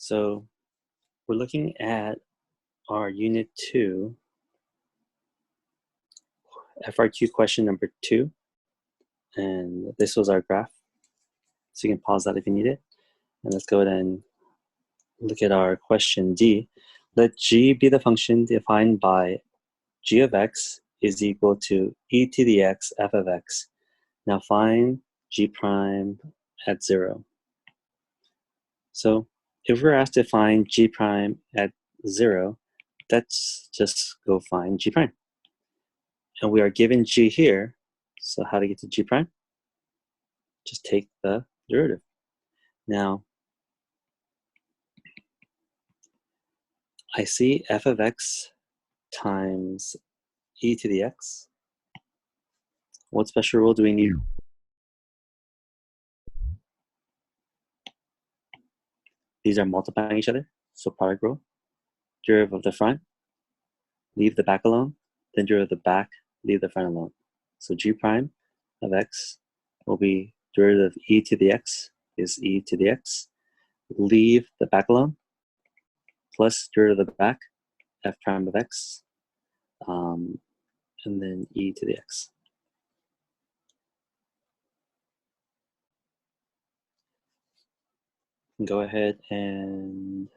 So we're looking at our Unit 2, FRQ question number 2, and this was our graph. So you can pause that if you need it. And let's go ahead and look at our question D. Let g be the function defined by g of x is equal to e to the x f of x. Now find g prime at 0. So if we're asked to find g prime at 0, let's just go find g prime. And we are given g here, so how to get to g prime? Just take the derivative. Now, I see f of x times e to the x. What special rule do we need? These are multiplying each other, so product rule. Derivative of the front, leave the back alone, then derivative of the back, leave the front alone. So g prime of x will be derivative of e to the x is e to the x. Leave the back alone, plus derivative of the back, f prime of x, and then e to the x. Go ahead and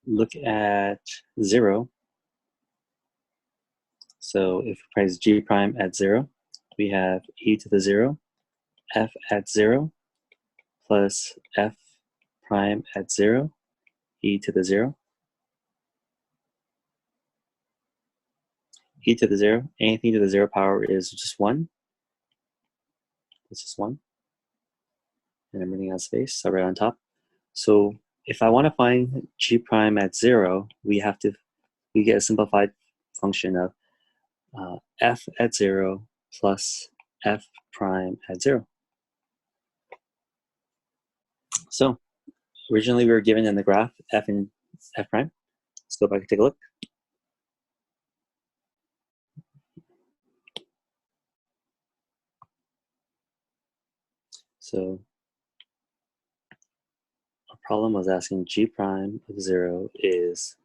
look at 0. So if we price g prime at 0, we have e to the 0, f at 0, plus f prime at 0, e to the 0. E to the 0, anything to the 0 power is just 1. It's just 1. And I'm running out of space, so right on top. So if I want to find g prime at 0, we get a simplified function of f at 0 plus f prime at 0. So originally we were given in the graph f and f prime. Let's go back and take a look. So our problem was asking g prime of 0 is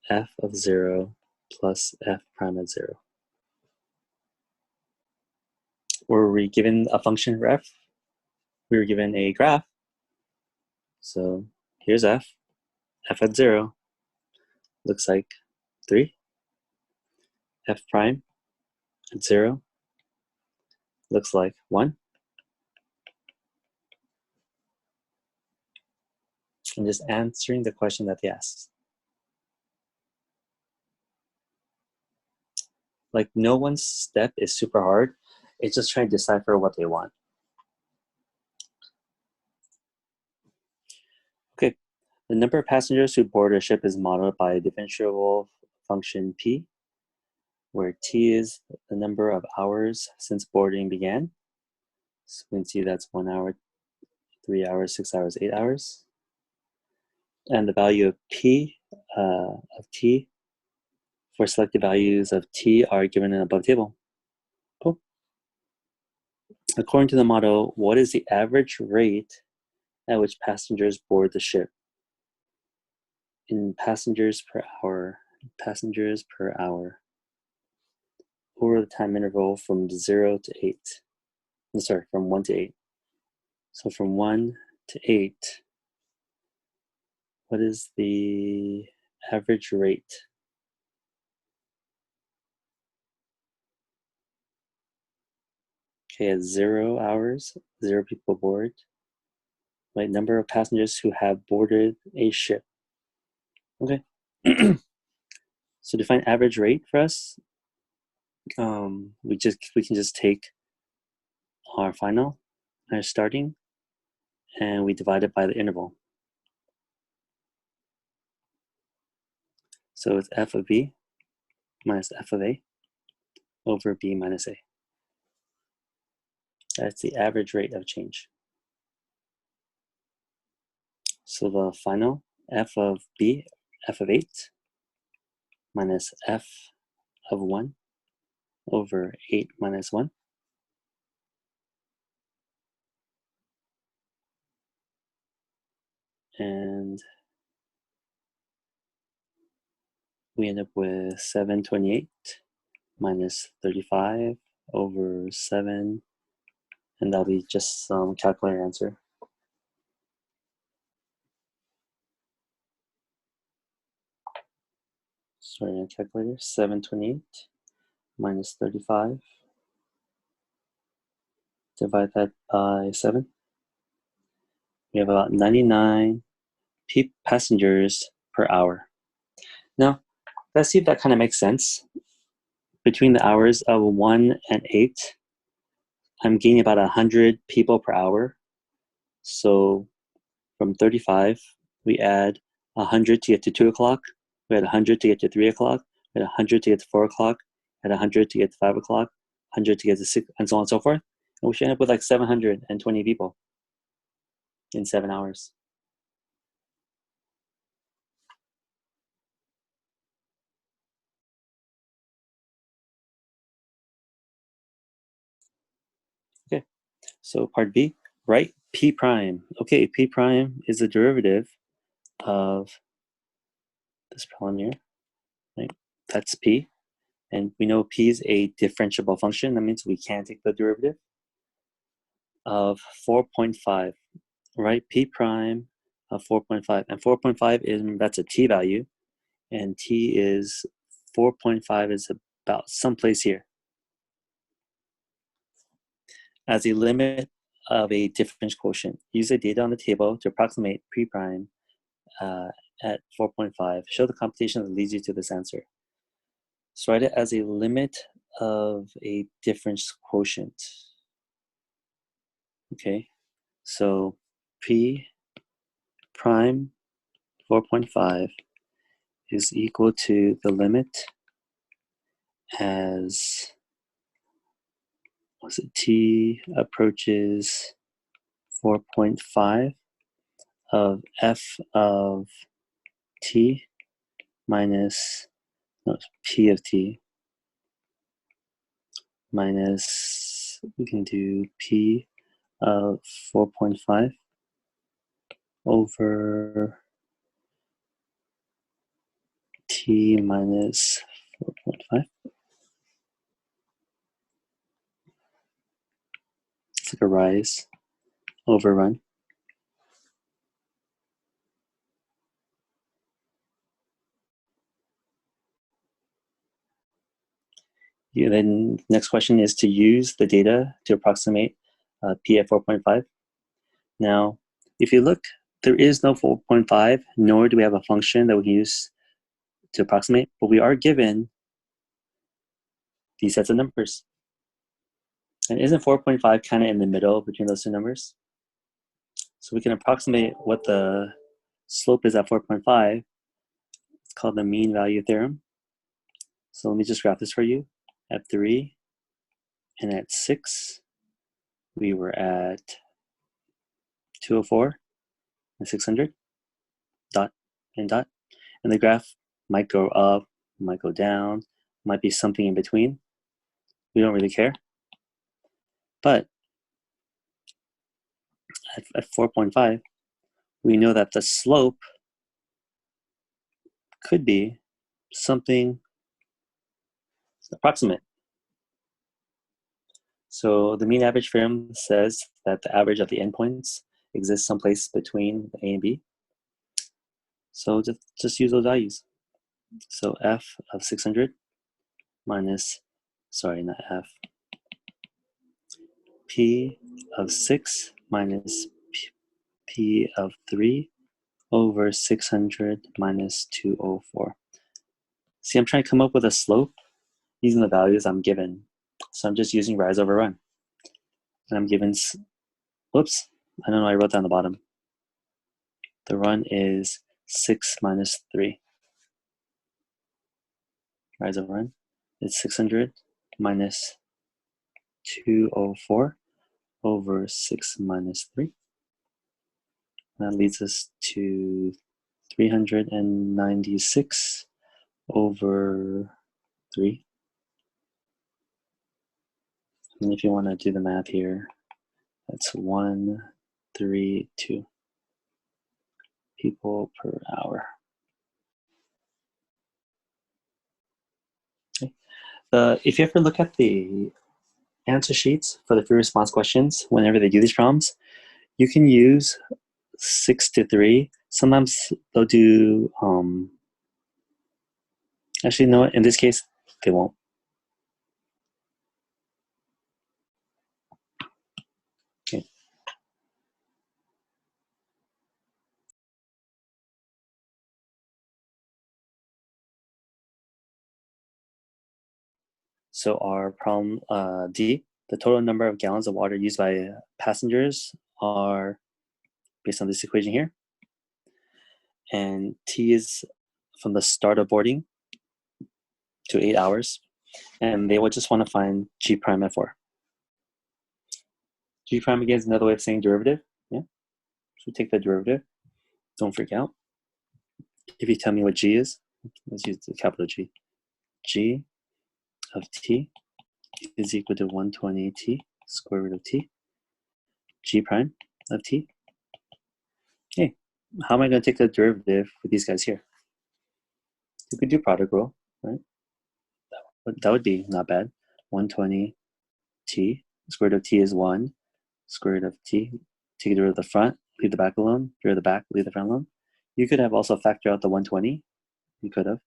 f of 0 plus f prime at 0. Were we given a function for f? We were given a graph. So here's f at 0 looks like 3. F prime at 0 looks like 1. I'm just answering the question that they asked. Like, no one's step is super hard. It's just trying to decipher what they want. Okay, the number of passengers who board a ship is modeled by a differentiable function p, where t is the number of hours since boarding began. So we can see that's 1 hour, 3 hours, 6 hours, 8 hours. And the value of p of t for selected values of t are given in the above table. Cool. According to the model, what is the average rate at which passengers board the ship? In passengers per hour, over the time interval from 0 to 8. Sorry, from 1 to 8. So from 1 to 8, what is the average rate? Okay, at 0 hours, 0 people board. Right, number of passengers who have boarded a ship. Okay. So to find average rate for us, we can just take our final, our starting, and we divide it by the interval. So it's f of b minus f of a over b minus a. That's the average rate of change. So the final, f of b, f of 8, minus f of 1 over 8 minus 1. And we end up with 728 minus 35 over 7, and that'll be just some calculator answer. Sorry, on calculator, 728 minus 35. Divide that by 7. We have about 99 passengers per hour. Now, let's see if that kind of makes sense. Between the hours of 1 and 8, I'm gaining about 100 people per hour. So from 35, we add 100 to get to 2 o'clock. We had 100 to get to 3 o'clock. We had 100 to get to 4 o'clock. We had 100 to get to 5 o'clock. 100 to get to 6, and so on and so forth. And we should end up with like 720 people in 7 hours. Okay, so part B, write P prime. Okay, P prime is the derivative of this problem here, right? That's P. And we know P is a differentiable function. That means we can take the derivative of 4.5, right? P prime of 4.5. And 4.5 is, that's a T value. And T is 4.5 is about someplace here. As a limit of a difference quotient, use the data on the table to approximate P prime at 4.5. Show the computation that leads you to this answer. So write it as a limit of a difference quotient. Okay, so P prime 4.5 is equal to the limit as T approaches 4.5 of f of t minus p of t minus, we can do p of 4.5 over t minus 4.5. It's like a rise, overrun. Yeah, then next question is to use the data to approximate p at 4.5. Now, if you look, there is no 4.5, nor do we have a function that we can use to approximate, but we are given these sets of numbers. And isn't 4.5 kind of in the middle between those two numbers? So we can approximate what the slope is at 4.5. It's called the mean value theorem. So let me just graph this for you. At 3 and at 6, we were at 204 and 600, dot and dot. And the graph might go up, might go down, might be something in between. We don't really care. But at 4.5, we know that the slope could be something approximate. So the mean average theorem says that the average of the endpoints exists someplace between A and B. So just use those values. So f of 600 minus, sorry, not f, p of 6 minus p of 3 over 600 minus 204. See, I'm trying to come up with a slope using the values I'm given. So I'm just using rise over run. And I'm given, whoops, I don't know, I wrote down the bottom. The run is 6 minus 3. Rise over run is 600 minus 204 over 6 minus 3. That leads us to 396 over 3. And if you want to do the math here, that's 132. people per hour. Okay. If you ever look at the answer sheets for the free response questions, whenever they do these problems, you can use 6 to 3. Sometimes they'll do, actually, no, in this case, they won't. Okay. So our problem D, the total number of gallons of water used by passengers are based on this equation here. And T is from the start of boarding to 8 hours. And they would just want to find G prime at 4. G prime again is another way of saying derivative. Yeah. So take the derivative. Don't freak out. If you tell me what G is, let's use the capital G. G of T is equal to 120T square root of T. G prime of T. Okay, how am I going to take the derivative with these guys here? You could do product rule, right? That would be not bad. 120T square root of T is 1. Square root of T. Take the root of the front, leave the back alone. Root of the back, leave the front alone. You could have also factored out the 120. You could have.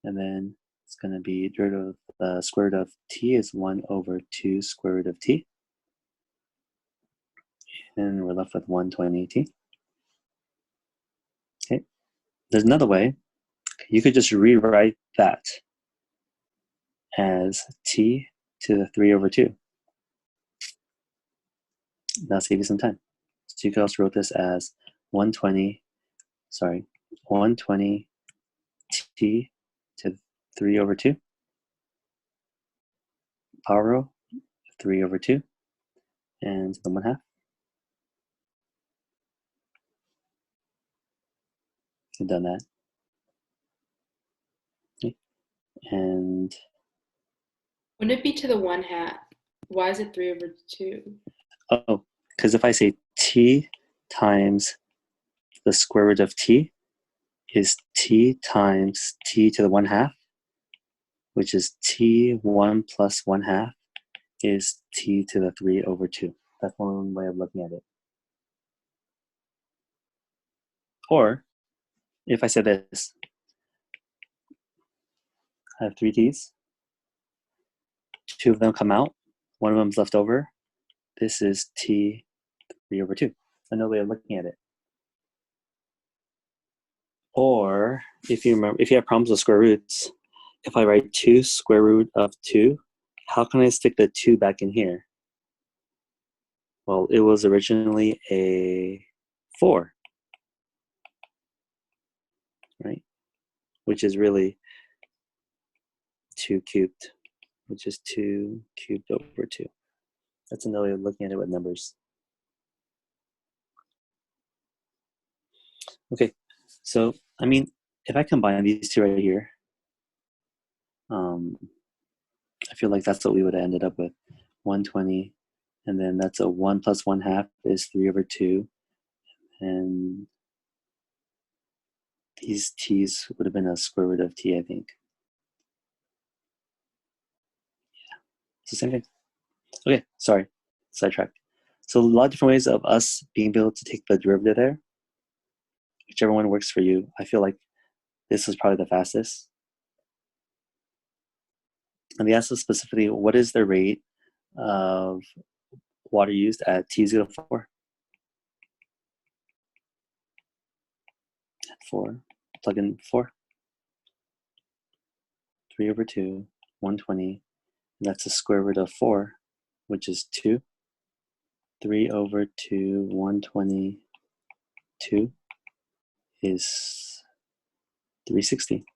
And then it's going to be the root of the square root of T is 1 over 2 square root of T. And we're left with 120T. Okay. There's another way. You could just rewrite that as T to the 3 over 2. That'll save you some time. So you could also write this as 120 T to 3 over 2. Power row, 3 over 2. And the 1/2. You've done that. Okay. And wouldn't it be to the 1/2? Why is it 3 over 2? oh, because if I say T times the square root of T is T times T to the 1/2, which is T1 plus 1/2 is T to the 3 over 2. That's one way of looking at it. Or if I said this, I have 3 T's. 2 of them come out. 1 of them's left over. This is T 3 over 2. Another way of looking at it. Or if you remember, if you have problems with square roots, if I write 2 square root of 2, how can I stick the 2 back in here? Well, it was originally a 4, right? Which is really 2 cubed, which is 2 cubed over 2. That's another way of looking at it with numbers. Okay, so, I mean, if I combine these two right here, I feel like that's what we would have ended up with. 120, and then that's a 1 plus 1/2 is 3 over 2. And these t's would have been a square root of t, I think. Yeah, it's the same thing. Okay, sorry, sidetracked. So a lot of different ways of us being able to take the derivative there. Whichever one works for you. I feel like this is probably the fastest. And they asked us specifically, what is the rate of water used at t is equal to 4? At 4, plug in 4. 3 over 2, 120. And that's the square root of 4, which is 2. 3 over 2, 122 is 360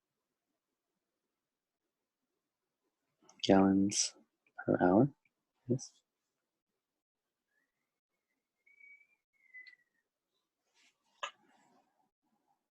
gallons per hour. Yes.